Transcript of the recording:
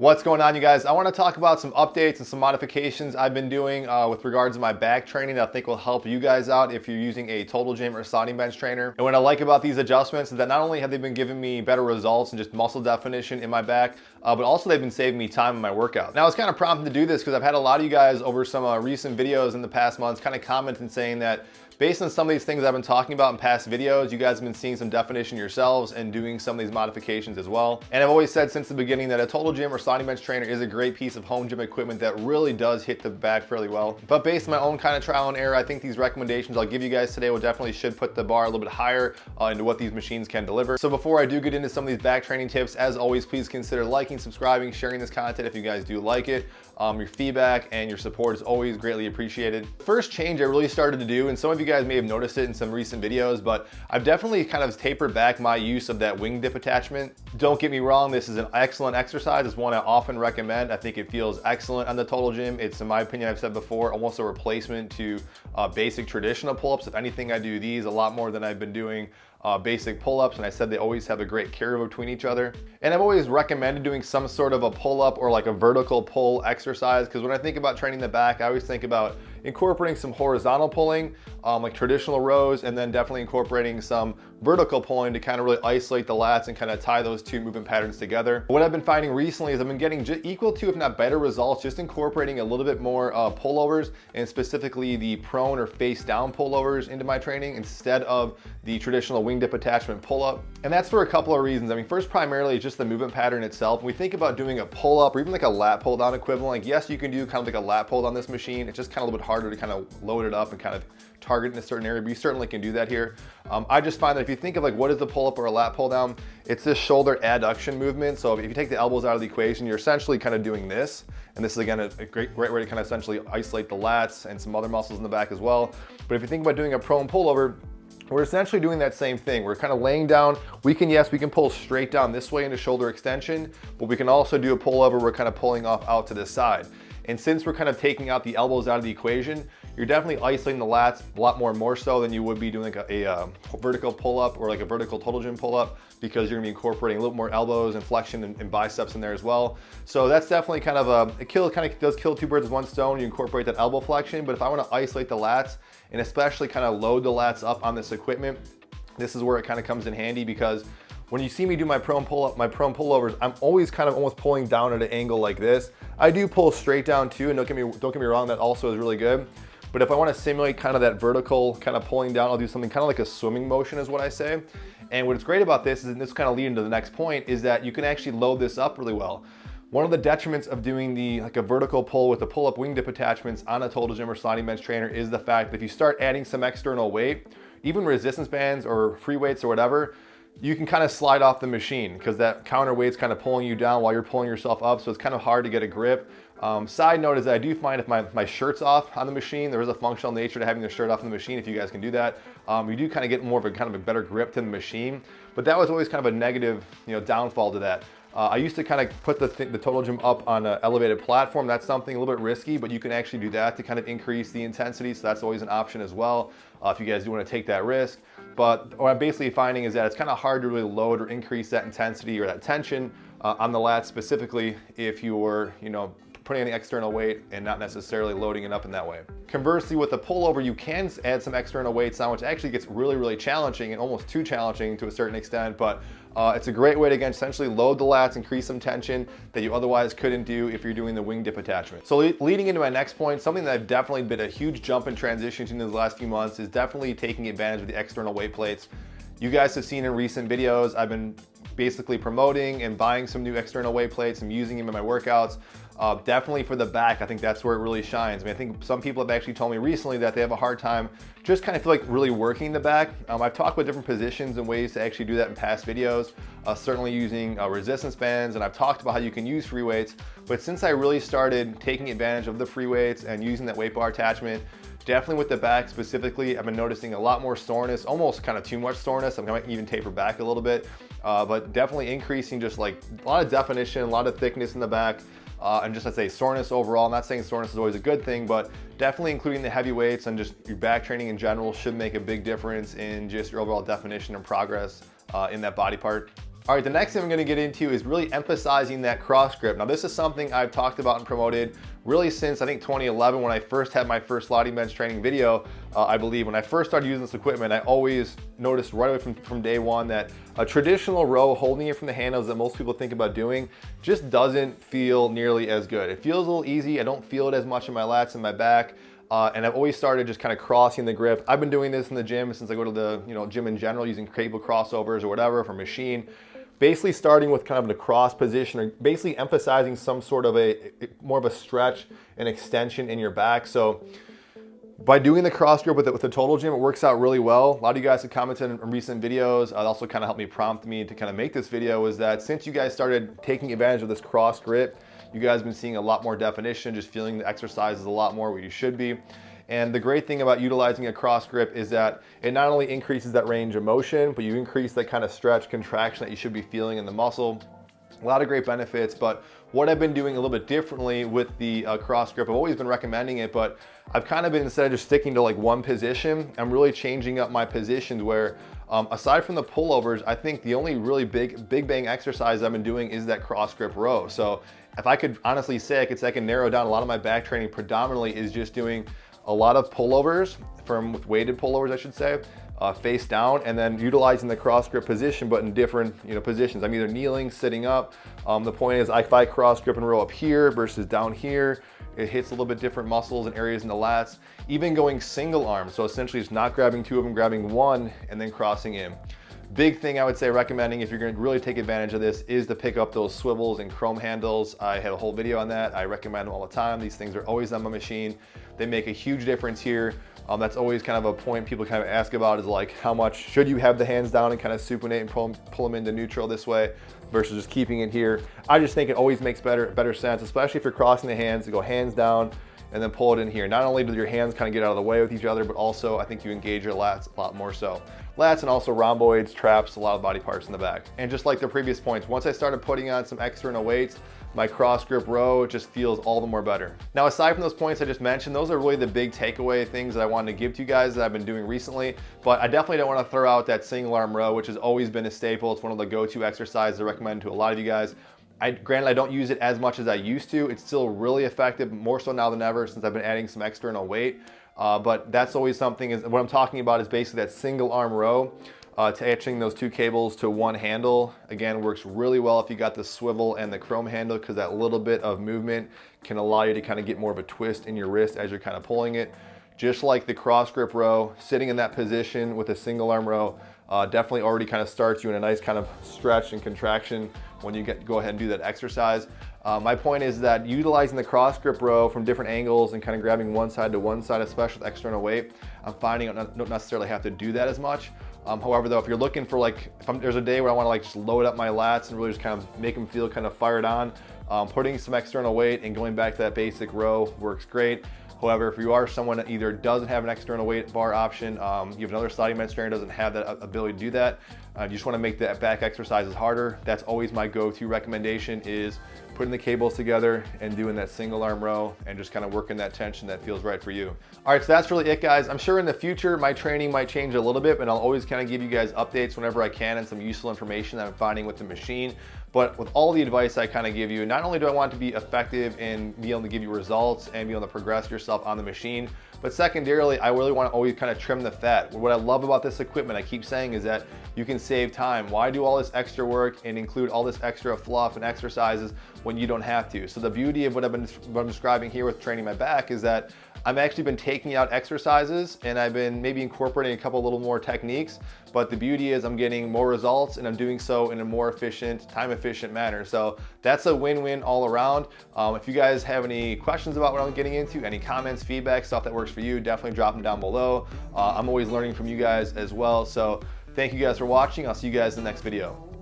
What's going on, you guys? I want to talk about some updates and some modifications I've been doing with regards to my back training that I think will help you guys out if you're using a Total Gym or Sliding Bench trainer. And what I like about these adjustments is that not only have they been giving me better results and just muscle definition in my back, but also they've been saving me time in my workout. Now, I was kind of prompted to do this because I've had a lot of you guys over some recent videos in the past months kind of commenting saying that based on some of these things I've been talking about in past videos, you guys have been seeing some definition yourselves and doing some of these modifications as well. And I've always said since the beginning that a Total Gym or Sliding Bench trainer is a great piece of home gym equipment that really does hit the back fairly well. But based on my own kind of trial and error, I think these recommendations I'll give you guys today will definitely should put the bar a little bit higher into what these machines can deliver. So before I do get into some of these back training tips, as always, please consider liking, subscribing, sharing this content if you guys do like it. Your feedback and your support is always greatly appreciated. First change I really started to do, and some of you guys may have noticed it in some recent videos, but I've definitely kind of tapered back my use of that wing dip attachment. Don't get me wrong, this is an excellent exercise. It's one I often recommend. I think it feels excellent on the Total Gym. It's, in my opinion, I've said before, almost a replacement to basic traditional pull-ups. If anything, I do these a lot more than I've been doing basic pull-ups, and I said they always have a great carryover between each other. And I've always recommended doing some sort of a pull-up or like a vertical pull exercise, because when I think about training the back, I always think about incorporating some horizontal pulling, like traditional rows, and then definitely incorporating some vertical pulling to kind of really isolate the lats and kind of tie those two movement patterns together. What I've been finding recently is I've been getting equal to, if not better results, just incorporating a little bit more pullovers, and specifically the prone or face down pullovers into my training instead of the traditional wing dip attachment pull-up. And that's for a couple of reasons. I mean, first, primarily, it's just the movement pattern itself. When we think about doing a pull-up or even like a lat pull down equivalent, like yes, you can do kind of like a lat pull on this machine. It's just kind of a little bit harder to kind of load it up and kind of target in a certain area, but you certainly can do that here. I just find that if you think of like what is the pull-up or a lat pull down, it's this shoulder adduction movement. So if you take the elbows out of the equation, you're essentially kind of doing this. And this is, again, a great way to kind of essentially isolate the lats and some other muscles in the back as well. But if you think about doing a prone pullover, we're essentially doing that same thing. We're kind of laying down. We can pull straight down this way into shoulder extension, but we can also do a pullover. We're kind of pulling off out to this side. And since we're kind of taking out the elbows out of the equation, you're definitely isolating the lats a lot more so than you would be doing like a vertical pull-up or like a vertical Total Gym pull-up, because you're gonna be incorporating a little more elbows and flexion and biceps in there as well. So that's definitely kind of it kind of does kill two birds with one stone. You incorporate that elbow flexion, but if I wanna isolate the lats and especially kind of load the lats up on this equipment, this is where it kind of comes in handy, because when you see me do my prone pullovers, I'm always kind of almost pulling down at an angle like this. I do pull straight down too, and don't get me wrong, that also is really good. But if I want to simulate kind of that vertical kind of pulling down, I'll do something kind of like a swimming motion is what I say. And what's great about this is, and this kind of leading to the next point, is that you can actually load this up really well. One of the detriments of doing like a vertical pull with the pull-up wing dip attachments on a Total Gym or Sliding Bench trainer is the fact that if you start adding some external weight, even resistance bands or free weights or whatever, you can kind of slide off the machine because that counterweight's kind of pulling you down while you're pulling yourself up, so it's kind of hard to get a grip. Side note is that I do find if my shirt's off on the machine, there is a functional nature to having the shirt off on the machine. If you guys can do that, you do kind of get more of a kind of a better grip to the machine. But that was always kind of a negative, downfall to that. I used to kind of put the Total Gym up on an elevated platform. That's something a little bit risky, but you can actually do that to kind of increase the intensity. So that's always an option as well if you guys do want to take that risk. But what I'm basically finding is that it's kind of hard to really load or increase that intensity or that tension on the lats, specifically if you were, putting any external weight and not necessarily loading it up in that way. Conversely, with the pullover, you can add some external weights on, which actually gets really, really challenging and almost too challenging to a certain extent, but it's a great way to, again, essentially load the lats, increase some tension that you otherwise couldn't do if you're doing the wing dip attachment. So leading into my next point, something that I've definitely been a huge jump in transition to in the last few months is definitely taking advantage of the external weight plates. You guys have seen in recent videos, I've been basically promoting and buying some new external weight plates and using them in my workouts. Definitely for the back, I think that's where it really shines. I mean, I think some people have actually told me recently that they have a hard time just kind of feel like really working the back. I've talked about different positions and ways to actually do that in past videos, certainly using resistance bands, and I've talked about how you can use free weights. But since I really started taking advantage of the free weights and using that weight bar attachment, definitely with the back specifically, I've been noticing a lot more soreness, almost kind of too much soreness. I might even taper back a little bit, but definitely increasing just like a lot of definition, a lot of thickness in the back. And just, I'd say, soreness overall. I'm not saying soreness is always a good thing, but definitely including the heavy weights and just your back training in general should make a big difference in just your overall definition and progress in that body part. All right, the next thing I'm gonna get into is really emphasizing that cross grip. Now, this is something I've talked about and promoted really since I think 2011 when I first had my first sliding bench training video. I believe when I first started using this equipment, I always noticed right away from day one that a traditional row holding it from the handles that most people think about doing just doesn't feel nearly as good. It feels a little easy. I don't feel it as much in my lats and my back. And I've always started just kind of crossing the grip. I've been doing this in the gym since I go to the gym in general, using cable crossovers or whatever for machine. Basically starting with kind of the cross position, or basically emphasizing some sort of more of a stretch and extension in your back. So by doing the cross grip with the Total Gym, it works out really well. A lot of you guys have commented in recent videos. It also kind of helped me prompt me to kind of make this video, is that since you guys started taking advantage of this cross grip, you guys have been seeing a lot more definition, just feeling the exercises a lot more where you should be. And the great thing about utilizing a cross grip is that it not only increases that range of motion, but you increase that kind of stretch contraction that you should be feeling in the muscle. A lot of great benefits, but what I've been doing a little bit differently with the cross grip, I've always been recommending it, but I've kind of been, instead of just sticking to like one position, I'm really changing up my positions where aside from the pullovers, I think the only really big bang exercise I've been doing is that cross grip row. So if I could honestly say, I can narrow down a lot of my back training predominantly is just doing a lot of pullovers, with weighted pullovers, I should say, face down, and then utilizing the cross grip position, but in different positions. I'm either kneeling, sitting up. The point is, if I cross grip and row up here versus down here, it hits a little bit different muscles and areas in the lats. Even going single arm, so essentially just not grabbing two of them, grabbing one and then crossing in. Big thing I would say recommending if you're going to really take advantage of this is to pick up those swivels and chrome handles. I have a whole video on that. I recommend them all the time. These things are always on my machine. They make a huge difference here. That's always kind of a point people kind of ask about, is like, how much should you have the hands down and kind of supinate and pull them into neutral this way versus just keeping it here. I just think it always makes better sense, especially if you're crossing the hands, to go hands down and then pull it in here. Not only do your hands kind of get out of the way with each other, but also I think you engage your lats a lot more so. Lats and also rhomboids, traps, a lot of body parts in the back. And just like the previous points, once I started putting on some external weights, my cross grip row just feels all the more better. Now, aside from those points I just mentioned, those are really the big takeaway things that I wanted to give to you guys that I've been doing recently, but I definitely don't want to throw out that single arm row, which has always been a staple. It's one of the go-to exercises I recommend to a lot of you guys. Granted, I don't use it as much as I used to. It's still really effective, more so now than ever since I've been adding some external weight. But that's always something, is what I'm talking about is basically that single arm row. Attaching those two cables to one handle, again, works really well if you got the swivel and the chrome handle, because that little bit of movement can allow you to kind of get more of a twist in your wrist as you're kind of pulling it. Just like the cross grip row, sitting in that position with a single arm row definitely already kind of starts you in a nice kind of stretch and contraction when you go ahead and do that exercise. My point is that utilizing the cross grip row from different angles and kind of grabbing one side to one side, especially with external weight, I'm finding I don't necessarily have to do that as much. However, though, if you're looking for there's a day where I want to just load up my lats and really just kind of make them feel kind of fired on, putting some external weight and going back to that basic row works great. However, if you are someone that either doesn't have an external weight bar option, you have another sliding bench trainer doesn't have that ability to do that, you just want to make the back exercises harder, that's always my go-to recommendation, is putting the cables together and doing that single arm row and just kind of working that tension that feels right for you. All right, so that's really it, guys. I'm sure in the future my training might change a little bit, but I'll always kind of give you guys updates whenever I can and some useful information that I'm finding with the machine. But with all the advice I kind of give you, not only do I want to be effective in being able to give you results and be able to progress yourself on the machine, but secondarily, I really want to always kind of trim the fat. What I love about this equipment, I keep saying, is that you can save time. Why do all this extra work and include all this extra fluff and exercises when you don't have to? So the beauty of what I'm describing here with training my back is that I've actually been taking out exercises and I've been maybe incorporating a couple little more techniques, but the beauty is I'm getting more results and I'm doing so in a more efficient, time-efficient manner. So that's a win-win all around. If you guys have any questions about what I'm getting into, any comments, feedback, stuff that works for you, definitely drop them down below. I'm always learning from you guys as well. So thank you guys for watching. I'll see you guys in the next video.